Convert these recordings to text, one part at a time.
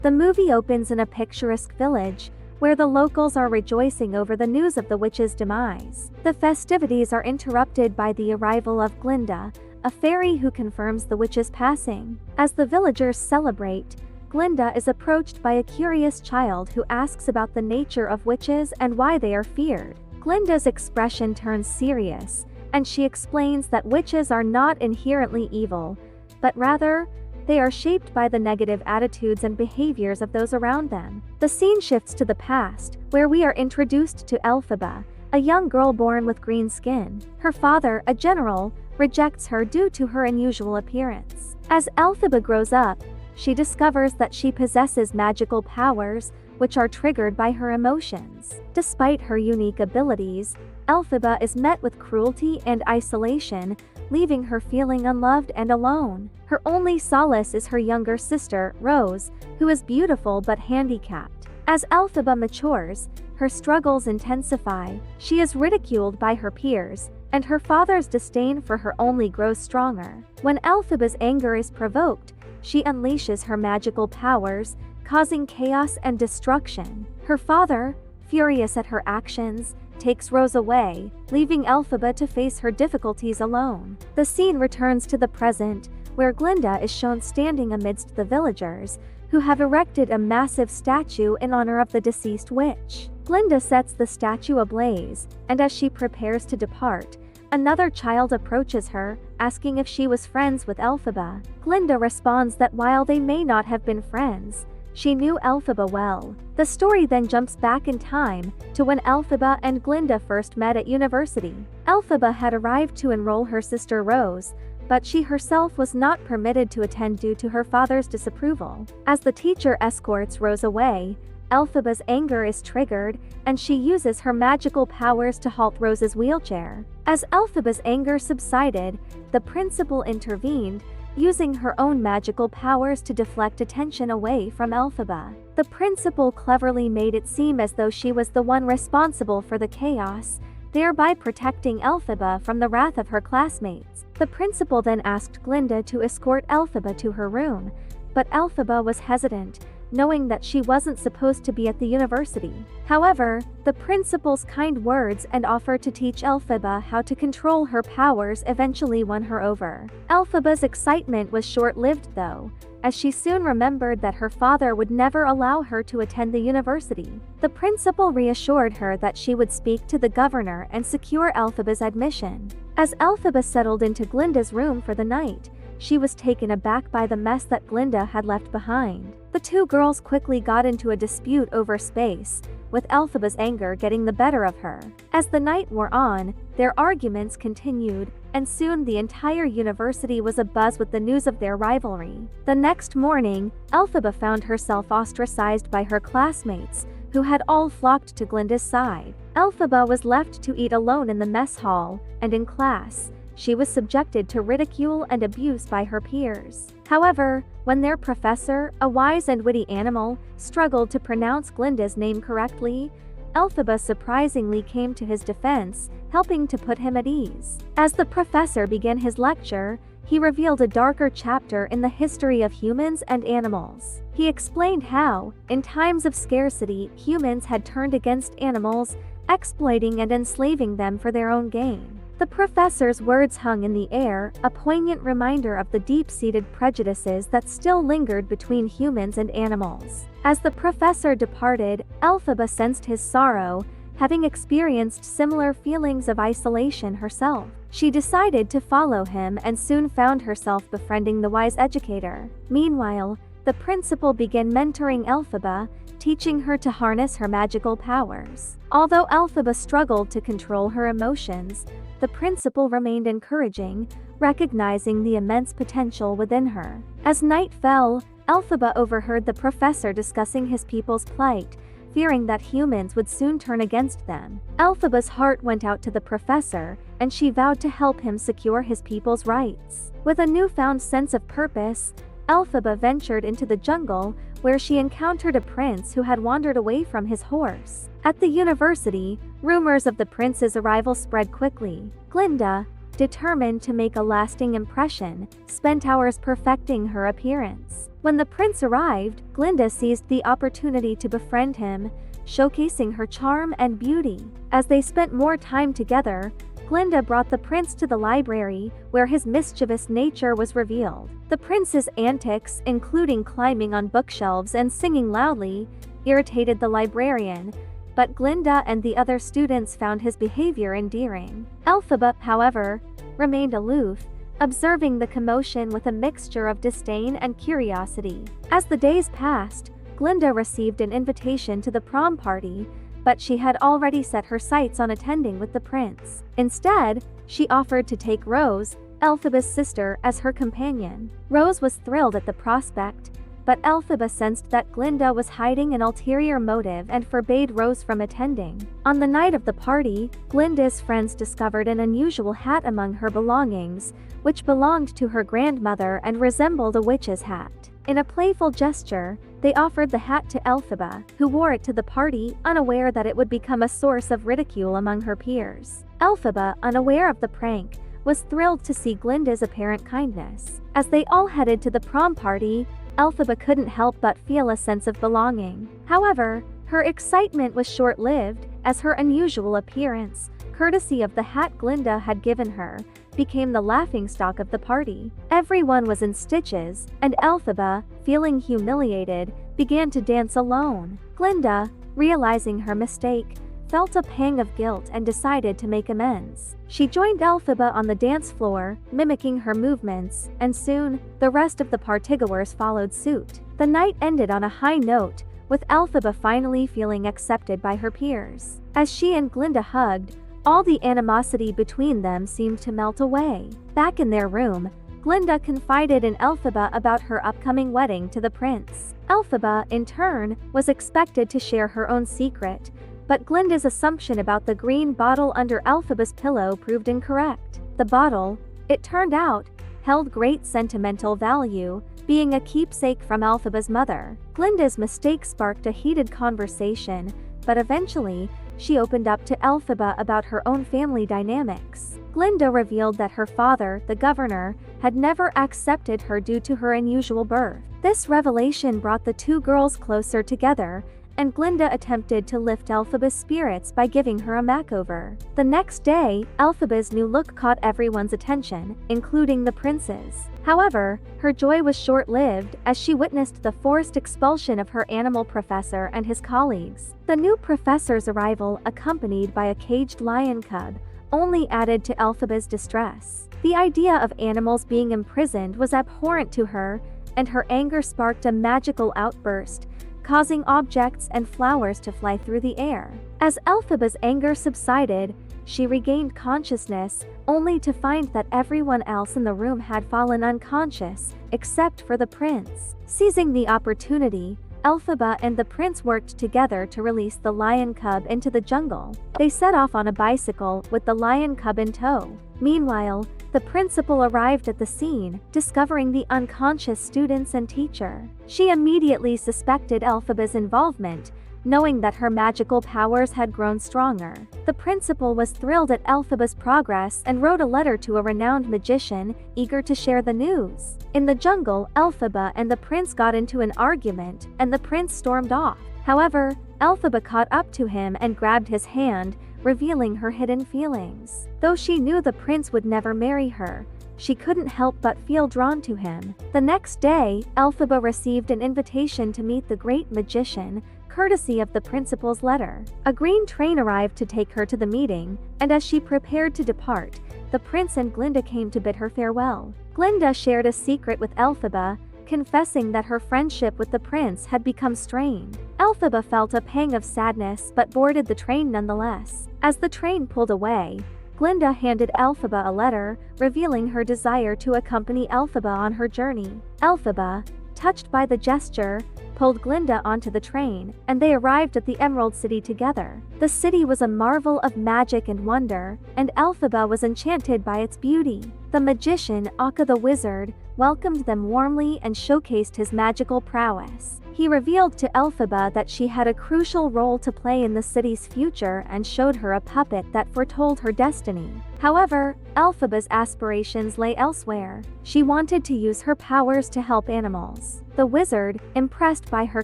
The movie opens in a picturesque village, where the locals are rejoicing over the news of the witch's demise. The festivities are interrupted by the arrival of Glinda, a fairy who confirms the witch's passing. As the villagers celebrate, Glinda is approached by a curious child who asks about the nature of witches and why they are feared. Glinda's expression turns serious, and she explains that witches are not inherently evil, but rather, they are shaped by the negative attitudes and behaviors of those around them. The scene shifts to the past, where we are introduced to Elphaba, a young girl born with green skin. Her father, a general, rejects her due to her unusual appearance. As Elphaba grows up, she discovers that she possesses magical powers, which are triggered by her emotions. Despite her unique abilities, Elphaba is met with cruelty and isolation, leaving her feeling unloved and alone. Her only solace is her younger sister, Rose, who is beautiful but handicapped. As Elphaba matures, her struggles intensify. She is ridiculed by her peers, and her father's disdain for her only grows stronger. When Elphaba's anger is provoked, she unleashes her magical powers, causing chaos and destruction. Her father, furious at her actions, takes Rose away, leaving Elphaba to face her difficulties alone. The scene returns to the present, where Glinda is shown standing amidst the villagers, who have erected a massive statue in honor of the deceased witch. Glinda sets the statue ablaze, and as she prepares to depart, another child approaches her, asking if she was friends with Elphaba. Glinda responds that while they may not have been friends, she knew Elphaba well. The story then jumps back in time, to when Elphaba and Glinda first met at university. Elphaba had arrived to enroll her sister Rose, but she herself was not permitted to attend due to her father's disapproval. As the teacher escorts Rose away, Elphaba's anger is triggered, and she uses her magical powers to halt Rose's wheelchair. As Elphaba's anger subsided, the principal intervened, using her own magical powers to deflect attention away from Elphaba. The principal cleverly made it seem as though she was the one responsible for the chaos, thereby protecting Elphaba from the wrath of her classmates. The principal then asked Glinda to escort Elphaba to her room, but Elphaba was hesitant, knowing that she wasn't supposed to be at the university. However, the principal's kind words and offer to teach Elphaba how to control her powers eventually won her over. Elphaba's excitement was short-lived though, as she soon remembered that her father would never allow her to attend the university. The principal reassured her that she would speak to the governor and secure Elphaba's admission. As Elphaba settled into Glinda's room for the night, she was taken aback by the mess that Glinda had left behind. The two girls quickly got into a dispute over space, with Elphaba's anger getting the better of her. As the night wore on, their arguments continued, and soon the entire university was abuzz with the news of their rivalry. The next morning, Elphaba found herself ostracized by her classmates, who had all flocked to Glinda's side. Elphaba was left to eat alone in the mess hall, and in class, she was subjected to ridicule and abuse by her peers. However, when their professor, a wise and witty animal, struggled to pronounce Glinda's name correctly, Elphaba surprisingly came to his defense, helping to put him at ease. As the professor began his lecture, he revealed a darker chapter in the history of humans and animals. He explained how, in times of scarcity, humans had turned against animals, exploiting and enslaving them for their own gain. The professor's words hung in the air, a poignant reminder of the deep-seated prejudices that still lingered between humans and animals. As the professor departed, Elphaba sensed his sorrow, having experienced similar feelings of isolation herself. She decided to follow him and soon found herself befriending the wise educator. Meanwhile, the principal began mentoring Elphaba, teaching her to harness her magical powers. Although Elphaba struggled to control her emotions, the principal remained encouraging, recognizing the immense potential within her. As night fell, Elphaba overheard the professor discussing his people's plight, fearing that humans would soon turn against them. Elphaba's heart went out to the professor, and she vowed to help him secure his people's rights. With a newfound sense of purpose, Elphaba ventured into the jungle, where she encountered a prince who had wandered away from his horse. At the university, rumors of the prince's arrival spread quickly. Glinda, determined to make a lasting impression, spent hours perfecting her appearance. When the prince arrived, Glinda seized the opportunity to befriend him, showcasing her charm and beauty. As they spent more time together, Glinda brought the prince to the library, where his mischievous nature was revealed. The prince's antics, including climbing on bookshelves and singing loudly, irritated the librarian, but Glinda and the other students found his behavior endearing. Elphaba, however, remained aloof, observing the commotion with a mixture of disdain and curiosity. As the days passed, Glinda received an invitation to the prom party, but she had already set her sights on attending with the prince. Instead, she offered to take Rose, Elphaba's sister, as her companion. Rose was thrilled at the prospect, but Elphaba sensed that Glinda was hiding an ulterior motive and forbade Rose from attending. On the night of the party, Glinda's friends discovered an unusual hat among her belongings, which belonged to her grandmother and resembled a witch's hat. In a playful gesture, they offered the hat to Elphaba, who wore it to the party, unaware that it would become a source of ridicule among her peers. Elphaba, unaware of the prank, was thrilled to see Glinda's apparent kindness. As they all headed to the prom party, Elphaba couldn't help but feel a sense of belonging. However, her excitement was short-lived, as her unusual appearance, courtesy of the hat Glinda had given her, became the laughingstock of the party. Everyone was in stitches, and Elphaba, feeling humiliated, began to dance alone. Glinda, realizing her mistake, felt a pang of guilt and decided to make amends. She joined Elphaba on the dance floor, mimicking her movements, and soon, the rest of the partygoers followed suit. The night ended on a high note, with Elphaba finally feeling accepted by her peers. As she and Glinda hugged, all the animosity between them seemed to melt away. Back in their room, Glinda confided in Elphaba about her upcoming wedding to the prince. Elphaba, in turn, was expected to share her own secret, but Glinda's assumption about the green bottle under Elphaba's pillow proved incorrect. The bottle, it turned out, held great sentimental value, being a keepsake from Elphaba's mother. Glinda's mistake sparked a heated conversation, but eventually, she opened up to Elphaba about her own family dynamics. Glinda revealed that her father, the governor, had never accepted her due to her unusual birth. This revelation brought the two girls closer together, and Glinda attempted to lift Elphaba's spirits by giving her a makeover. The next day, Elphaba's new look caught everyone's attention, including the prince's. However, her joy was short-lived as she witnessed the forced expulsion of her animal professor and his colleagues. The new professor's arrival, accompanied by a caged lion cub, only added to Elphaba's distress. The idea of animals being imprisoned was abhorrent to her, and her anger sparked a magical outburst, causing objects and flowers to fly through the air. As Elphaba's anger subsided, she regained consciousness, only to find that everyone else in the room had fallen unconscious, except for the prince. Seizing the opportunity, Elphaba and the prince worked together to release the lion cub into the jungle. They set off on a bicycle, with the lion cub in tow. Meanwhile, the principal arrived at the scene, discovering the unconscious students and teacher. She immediately suspected Elphaba's involvement, knowing that her magical powers had grown stronger. The principal was thrilled at Elphaba's progress and wrote a letter to a renowned magician, eager to share the news. In the jungle, Elphaba and the prince got into an argument, and the prince stormed off. However, Elphaba caught up to him and grabbed his hand, revealing her hidden feelings. Though she knew the prince would never marry her, she couldn't help but feel drawn to him. The next day, Elphaba received an invitation to meet the great magician, courtesy of the principal's letter. A green train arrived to take her to the meeting, and as she prepared to depart, the prince and Glinda came to bid her farewell. Glinda shared a secret with Elphaba, confessing that her friendship with the prince had become strained. Elphaba felt a pang of sadness but boarded the train nonetheless. As the train pulled away, Glinda handed Elphaba a letter, revealing her desire to accompany Elphaba on her journey. Elphaba, touched by the gesture, pulled Glinda onto the train, and they arrived at the Emerald City together. The city was a marvel of magic and wonder, and Elphaba was enchanted by its beauty. The magician, Akka the wizard, welcomed them warmly and showcased his magical prowess. He revealed to Elphaba that she had a crucial role to play in the city's future and showed her a puppet that foretold her destiny. However, Elphaba's aspirations lay elsewhere. She wanted to use her powers to help animals. The wizard, impressed by her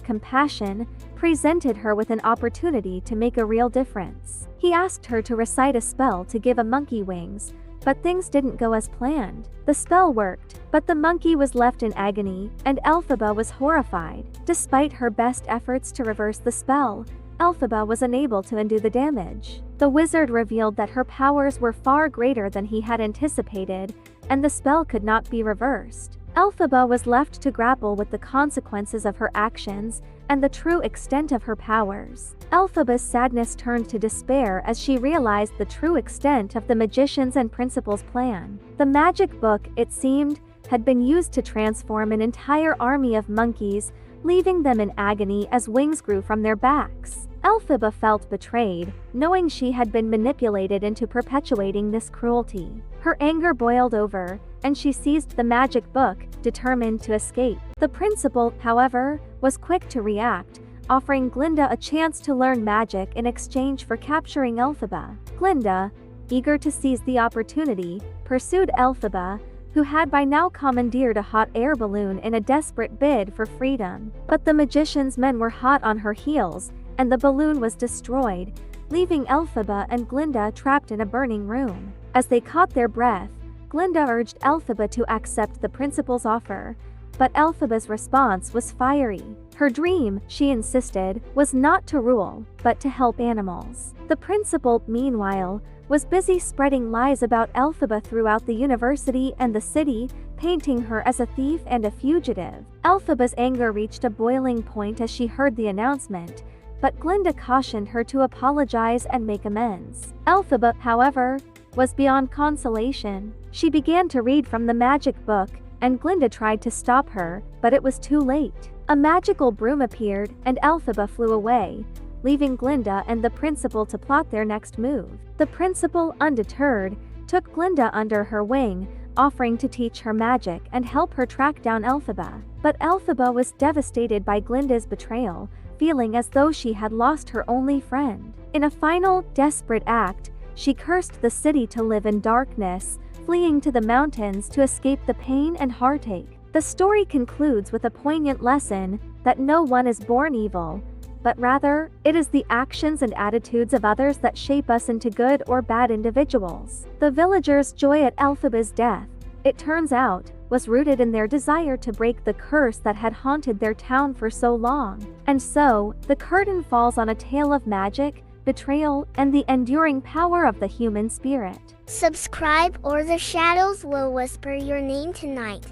compassion, presented her with an opportunity to make a real difference. He asked her to recite a spell to give a monkey wings, but things didn't go as planned. The spell worked, but the monkey was left in agony, and Elphaba was horrified. Despite her best efforts to reverse the spell, Elphaba was unable to undo the damage. The wizard revealed that her powers were far greater than he had anticipated, and the spell could not be reversed. Elphaba was left to grapple with the consequences of her actions and the true extent of her powers. Elphaba's sadness turned to despair as she realized the true extent of the magician's and principal's plan. The magic book, it seemed, had been used to transform an entire army of monkeys, leaving them in agony as wings grew from their backs. Elphaba felt betrayed, knowing she had been manipulated into perpetuating this cruelty. Her anger boiled over, and she seized the magic book, determined to escape. The principal, however, was quick to react, offering Glinda a chance to learn magic in exchange for capturing Elphaba. Glinda, eager to seize the opportunity, pursued Elphaba, who had by now commandeered a hot air balloon in a desperate bid for freedom. But the magician's men were hot on her heels, and the balloon was destroyed, leaving Elphaba and Glinda trapped in a burning room. As they caught their breath, Glinda urged Elphaba to accept the principal's offer, but Elphaba's response was fiery. Her dream, she insisted, was not to rule, but to help animals. The principal, meanwhile, was busy spreading lies about Elphaba throughout the university and the city, painting her as a thief and a fugitive. Elphaba's anger reached a boiling point as she heard the announcement, but Glinda cautioned her to apologize and make amends. Elphaba, however, was beyond consolation. She began to read from the magic book, and Glinda tried to stop her, but it was too late. A magical broom appeared, and Elphaba flew away, leaving Glinda and the principal to plot their next move. The principal, undeterred, took Glinda under her wing, offering to teach her magic and help her track down Elphaba. But Elphaba was devastated by Glinda's betrayal, feeling as though she had lost her only friend. In a final, desperate act, she cursed the city to live in darkness, fleeing to the mountains to escape the pain and heartache. The story concludes with a poignant lesson that no one is born evil, but rather, it is the actions and attitudes of others that shape us into good or bad individuals. The villagers' joy at Elphaba's death, it turns out, was rooted in their desire to break the curse that had haunted their town for so long. And so, the curtain falls on a tale of magic, betrayal, and the enduring power of the human spirit. Subscribe or the shadows will whisper your name tonight.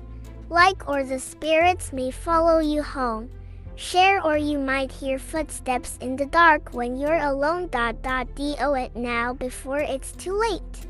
Like or the spirits may follow you home. Share or you might hear footsteps in the dark when you're alone. Do it now before it's too late.